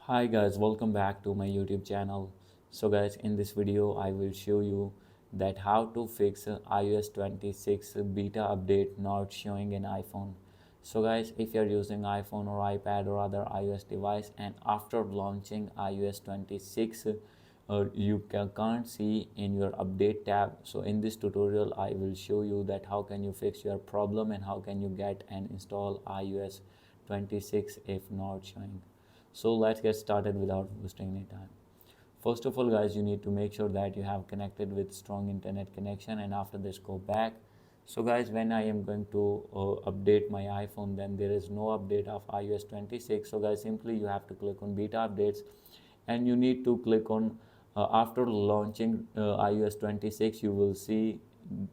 Hi guys, welcome back to my YouTube channel. So guys, in this video I will show you that how to fix iOS 26 beta update not showing in iPhone. So guys, if you're using iPhone or iPad or other iOS device and after launching iOS 26 you can't see in your update tab. So in this tutorial I will show you that how can you fix your problem and how can you get and install iOS 26 if not showing. So let's get started without wasting any time. First of all guys, you need to make sure that you have connected with strong internet connection, and after this go back. So guys, when I am going to update my iPhone, then there is no update of iOS 26. So guys, simply you have to click on beta updates and you need to click on after launching iOS 26 you will see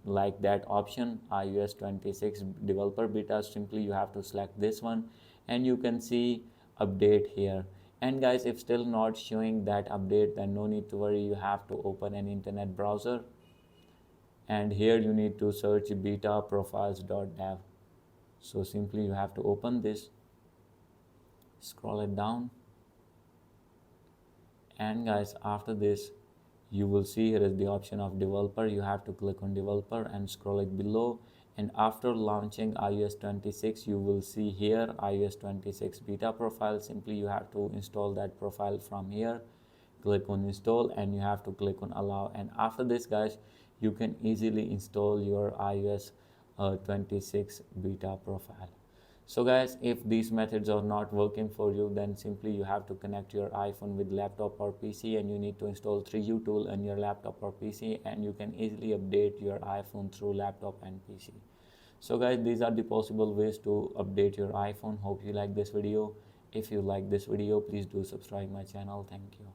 like that option iOS 26 developer beta. Simply you have to select this one and you can see update here. And guys, if still not showing that update, then no need to worry, you have to open an internet browser and here you need to search beta profiles.dev. So simply you have to open this, scroll it down, and guys, after this you will see here is the option of developer. You have to click on developer and scroll it below, and after launching iOS 26 you will see here iOS 26 beta profile. Simply you have to install that profile from here, click on install, and you have to click on allow, and after this guys you can easily install your iOS 26 beta profile. So guys, if these methods are not working for you, then simply you have to connect your iPhone with laptop or PC, and you need to install 3U tool on your laptop or PC, and you can easily update your iPhone through laptop and PC. So guys, these are the possible ways to update your iPhone. Hope you like this video. If you like this video, please do subscribe my channel. Thank you.